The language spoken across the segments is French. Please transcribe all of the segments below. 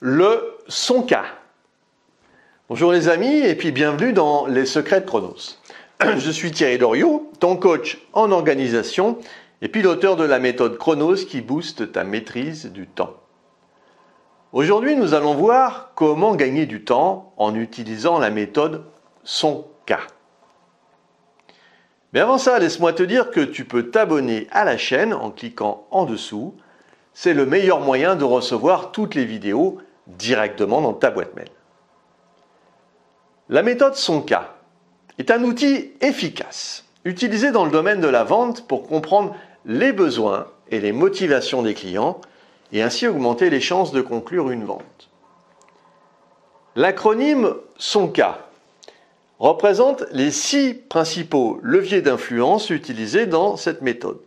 le son K. Bonjour les amis et puis bienvenue dans les secrets de Chronos. Je suis Thierry Doriot, ton coach en organisation et puis l'auteur de la méthode Chronos qui booste ta maîtrise du temps. Aujourd'hui, nous allons voir comment gagner du temps en utilisant la méthode son K. Mais avant ça, laisse-moi te dire que tu peux t'abonner à la chaîne en cliquant en dessous. C'est le meilleur moyen de recevoir toutes les vidéos directement dans ta boîte mail. La méthode son K est un outil efficace, utilisé dans le domaine de la vente pour comprendre les besoins et les motivations des clients et ainsi augmenter les chances de conclure une vente. L'acronyme son K représente les 6 principaux leviers d'influence utilisés dans cette méthode.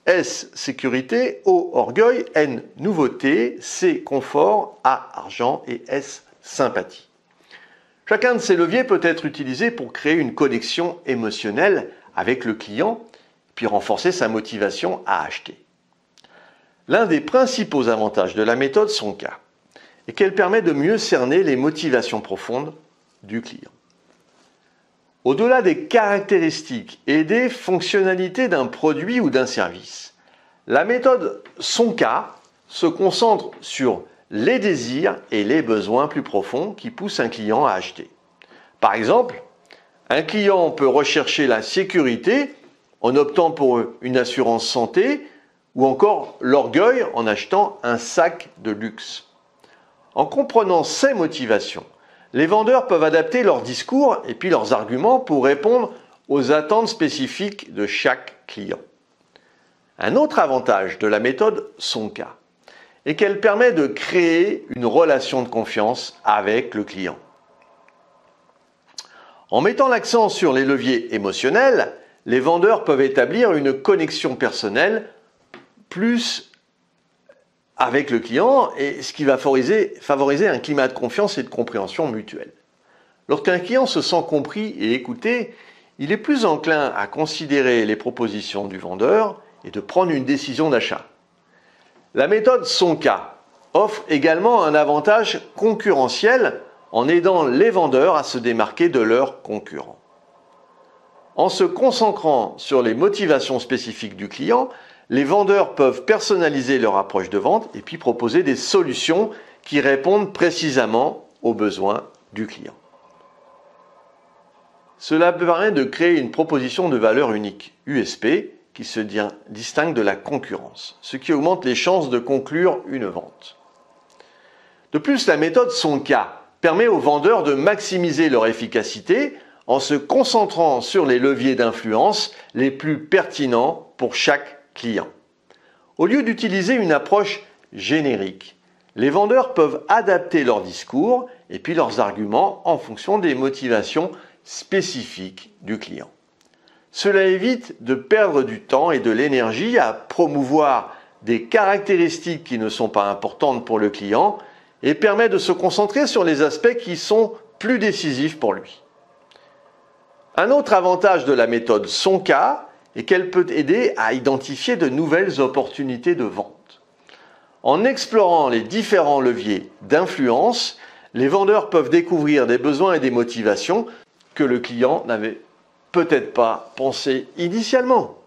S, sécurité, O, orgueil, N, nouveauté, C, confort, A, argent et S, sympathie. Chacun de ces leviers peut être utilisé pour créer une connexion émotionnelle avec le client, puis renforcer sa motivation à acheter. L'un des principaux avantages de la méthode son K est qu'elle permet de mieux cerner les motivations profondes du client. Au-delà des caractéristiques et des fonctionnalités d'un produit ou d'un service, la méthode son K se concentre sur les désirs et les besoins plus profonds qui poussent un client à acheter. Par exemple, un client peut rechercher la sécurité en optant pour une assurance santé ou encore l'orgueil en achetant un sac de luxe. En comprenant ces motivations, les vendeurs peuvent adapter leur discours et puis leurs arguments pour répondre aux attentes spécifiques de chaque client. Un autre avantage de la méthode son K est qu'elle permet de créer une relation de confiance avec le client. En mettant l'accent sur les leviers émotionnels, les vendeurs peuvent établir une connexion personnelle plus avec le client, et ce qui va favoriser un climat de confiance et de compréhension mutuelle. Lorsqu'un client se sent compris et écouté, il est plus enclin à considérer les propositions du vendeur et de prendre une décision d'achat. La méthode son K offre également un avantage concurrentiel en aidant les vendeurs à se démarquer de leurs concurrents. En se concentrant sur les motivations spécifiques du client, les vendeurs peuvent personnaliser leur approche de vente et puis proposer des solutions qui répondent précisément aux besoins du client. Cela permet de créer une proposition de valeur unique, USP, qui se distingue de la concurrence, ce qui augmente les chances de conclure une vente. De plus, la méthode son K permet aux vendeurs de maximiser leur efficacité en se concentrant sur les leviers d'influence les plus pertinents pour chaque client. Au lieu d'utiliser une approche générique, les vendeurs peuvent adapter leur discours et puis leurs arguments en fonction des motivations spécifiques du client. Cela évite de perdre du temps et de l'énergie à promouvoir des caractéristiques qui ne sont pas importantes pour le client et permet de se concentrer sur les aspects qui sont plus décisifs pour lui. Un autre avantage de la méthode son K est qu'elle peut aider à identifier de nouvelles opportunités de vente. En explorant les différents leviers d'influence, les vendeurs peuvent découvrir des besoins et des motivations que le client n'avait peut-être pas pensé initialement.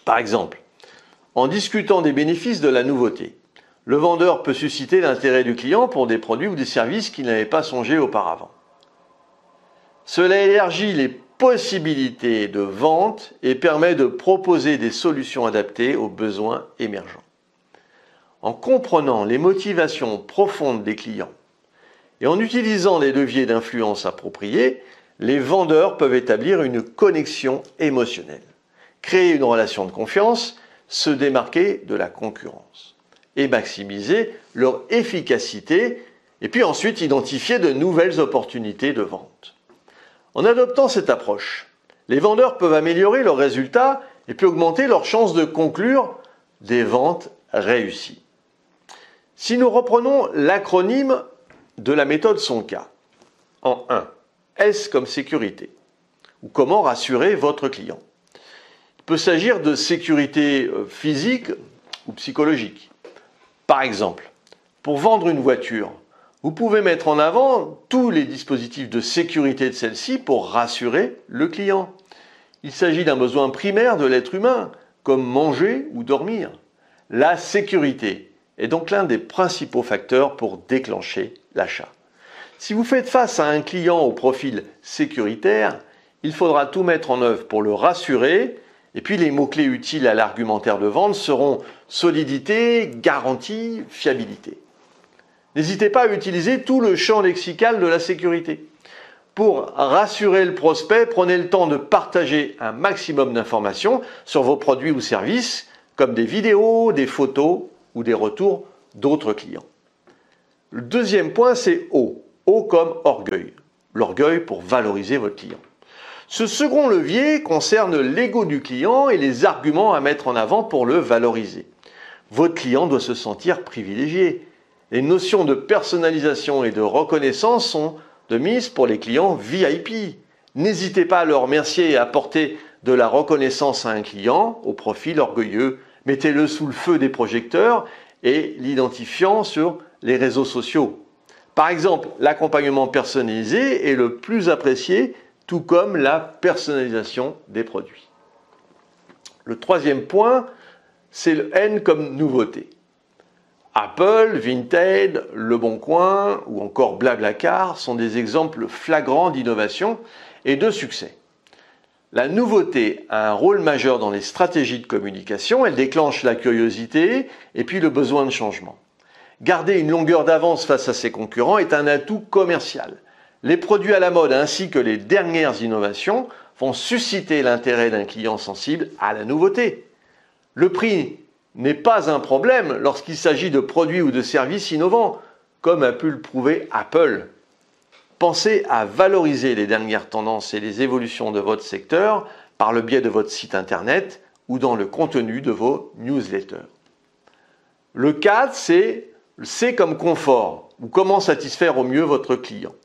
Par exemple, en discutant des bénéfices de la nouveauté, le vendeur peut susciter l'intérêt du client pour des produits ou des services qu'il n'avait pas songé auparavant. Cela élargit les possibilités de vente et permet de proposer des solutions adaptées aux besoins émergents. En comprenant les motivations profondes des clients et en utilisant les leviers d'influence appropriés, les vendeurs peuvent établir une connexion émotionnelle, créer une relation de confiance, se démarquer de la concurrence et maximiser leur efficacité et puis ensuite identifier de nouvelles opportunités de vente. En adoptant cette approche, les vendeurs peuvent améliorer leurs résultats et puis augmenter leurs chances de conclure des ventes réussies. Si nous reprenons l'acronyme de la méthode son K, en 1, S comme sécurité, ou comment rassurer votre client. Il peut s'agir de sécurité physique ou psychologique. Par exemple, Pour vendre une voiture, vous pouvez mettre en avant tous les dispositifs de sécurité de celle-ci pour rassurer le client. Il s'agit d'un besoin primaire de l'être humain, comme manger ou dormir. La sécurité est donc l'un des principaux facteurs pour déclencher l'achat. Si vous faites face à un client au profil sécuritaire, il faudra tout mettre en œuvre pour le rassurer. Et puis les mots-clés utiles à l'argumentaire de vente seront solidité, garantie, fiabilité. N'hésitez pas à utiliser tout le champ lexical de la sécurité. Pour rassurer le prospect, prenez le temps de partager un maximum d'informations sur vos produits ou services, comme des vidéos, des photos ou des retours d'autres clients. Le deuxième point, c'est O. O comme orgueil. L'orgueil pour valoriser votre client. Ce second levier concerne l'ego du client et les arguments à mettre en avant pour le valoriser. Votre client doit se sentir privilégié. Les notions de personnalisation et de reconnaissance sont de mise pour les clients VIP. N'hésitez pas à le remercier et à apporter de la reconnaissance à un client au profil orgueilleux. Mettez-le sous le feu des projecteurs et l'identifiant sur les réseaux sociaux. Par exemple, l'accompagnement personnalisé est le plus apprécié, tout comme la personnalisation des produits. Le troisième point, c'est le N comme nouveauté. Apple, Vinted, Le Bon Coin ou encore Blablacar sont des exemples flagrants d'innovation et de succès. La nouveauté a un rôle majeur dans les stratégies de communication, elle déclenche la curiosité et puis le besoin de changement. Garder une longueur d'avance face à ses concurrents est un atout commercial. Les produits à la mode ainsi que les dernières innovations vont susciter l'intérêt d'un client sensible à la nouveauté. Le prix n'est pas un problème lorsqu'il s'agit de produits ou de services innovants, comme a pu le prouver Apple. Pensez à valoriser les dernières tendances et les évolutions de votre secteur par le biais de votre site internet ou dans le contenu de vos newsletters. Le 4, c'est le C comme confort, ou comment satisfaire au mieux votre client.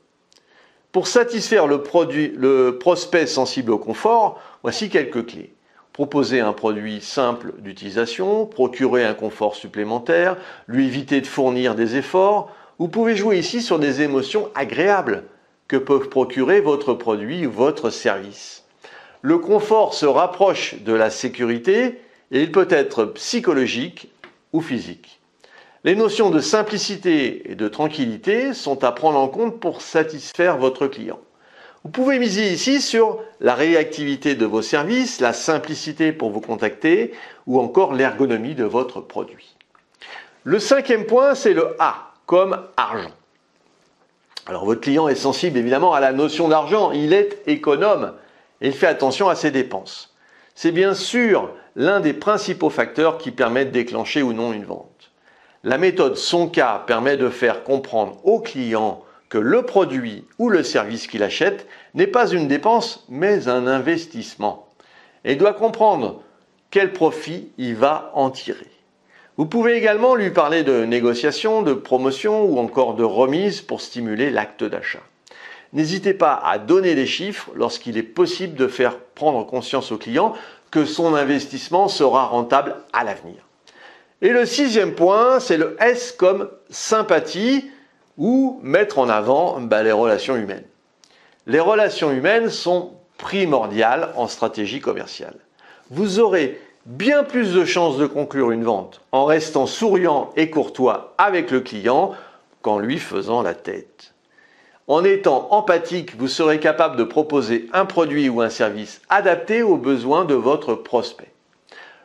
Pour satisfaire le prospect sensible au confort, voici quelques clés. Proposer un produit simple d'utilisation, procurer un confort supplémentaire, lui éviter de fournir des efforts. Vous pouvez jouer ici sur des émotions agréables que peuvent procurer votre produit ou votre service. Le confort se rapproche de la sécurité et il peut être psychologique ou physique. Les notions de simplicité et de tranquillité sont à prendre en compte pour satisfaire votre client. Vous pouvez miser ici sur la réactivité de vos services, la simplicité pour vous contacter ou encore l'ergonomie de votre produit. Le cinquième point, c'est le A, comme argent. Alors votre client est sensible évidemment à la notion d'argent, il est économe et il fait attention à ses dépenses. C'est bien sûr l'un des principaux facteurs qui permettent de déclencher ou non une vente. La méthode Sonka permet de faire comprendre au client que le produit ou le service qu'il achète n'est pas une dépense mais un investissement. Et il doit comprendre quel profit il va en tirer. Vous pouvez également lui parler de négociation, de promotion ou encore de remise pour stimuler l'acte d'achat. N'hésitez pas à donner des chiffres lorsqu'il est possible de faire prendre conscience au client que son investissement sera rentable à l'avenir. Et le sixième point, c'est le S comme sympathie ou mettre en avant les relations humaines. Les relations humaines sont primordiales en stratégie commerciale. Vous aurez bien plus de chances de conclure une vente en restant souriant et courtois avec le client qu'en lui faisant la tête. En étant empathique, vous serez capable de proposer un produit ou un service adapté aux besoins de votre prospect.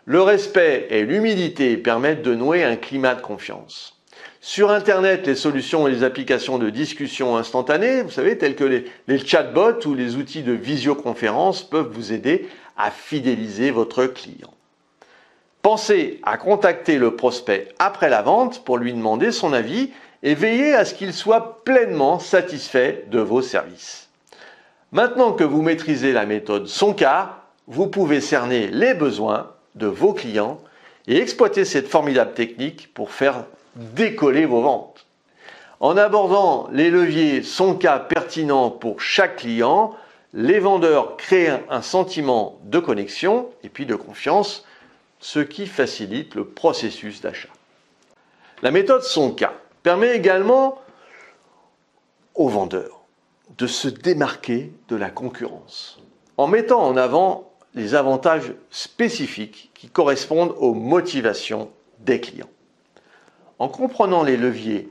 Le respect et l'humilité permettent de nouer un climat de confiance. Sur Internet, les solutions et les applications de discussion instantanée, vous savez, telles que les chatbots ou les outils de visioconférence peuvent vous aider à fidéliser votre client. Pensez à contacter le prospect après la vente pour lui demander son avis et veillez à ce qu'il soit pleinement satisfait de vos services. Maintenant que vous maîtrisez la méthode Sonka, vous pouvez cerner les besoins de vos clients et exploiter cette formidable technique pour faire décoller vos ventes. En abordant les leviers Sonka pertinents pour chaque client, les vendeurs créent un sentiment de connexion et puis de confiance, ce qui facilite le processus d'achat. La méthode Sonka permet également aux vendeurs de se démarquer de la concurrence en mettant en avant les avantages spécifiques qui correspondent aux motivations des clients. En comprenant les leviers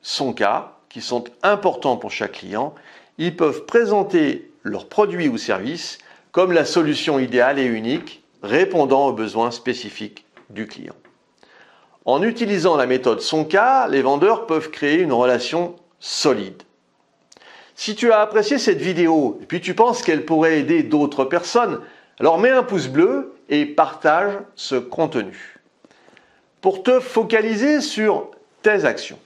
son cas, qui sont importants pour chaque client, ils peuvent présenter leurs produits ou services comme la solution idéale et unique répondant aux besoins spécifiques du client. En utilisant la méthode son cas, les vendeurs peuvent créer une relation solide. Si tu as apprécié cette vidéo et puis tu penses qu'elle pourrait aider d'autres personnes, alors mets un pouce bleu et partage ce contenu. Pour te focaliser sur tes actions,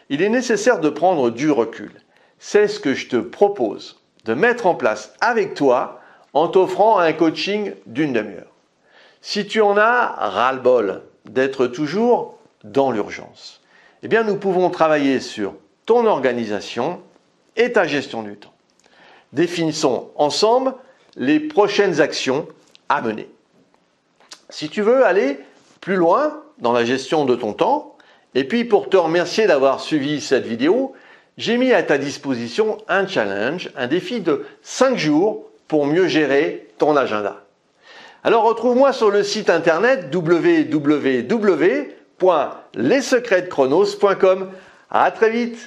il est nécessaire de prendre du recul. C'est ce que je te propose de mettre en place avec toi en t'offrant un coaching d'une demi-heure. Si tu en as ras-le-bol d'être toujours dans l'urgence, eh bien nous pouvons travailler sur ton organisation et ta gestion du temps. Définissons ensemble les prochaines actions à mener. Si tu veux aller plus loin dans la gestion de ton temps, et puis pour te remercier d'avoir suivi cette vidéo, j'ai mis à ta disposition un challenge, un défi de 5 jours pour mieux gérer ton agenda. Alors retrouve-moi sur le site internet www.lessecretsdechronos.com. À très vite.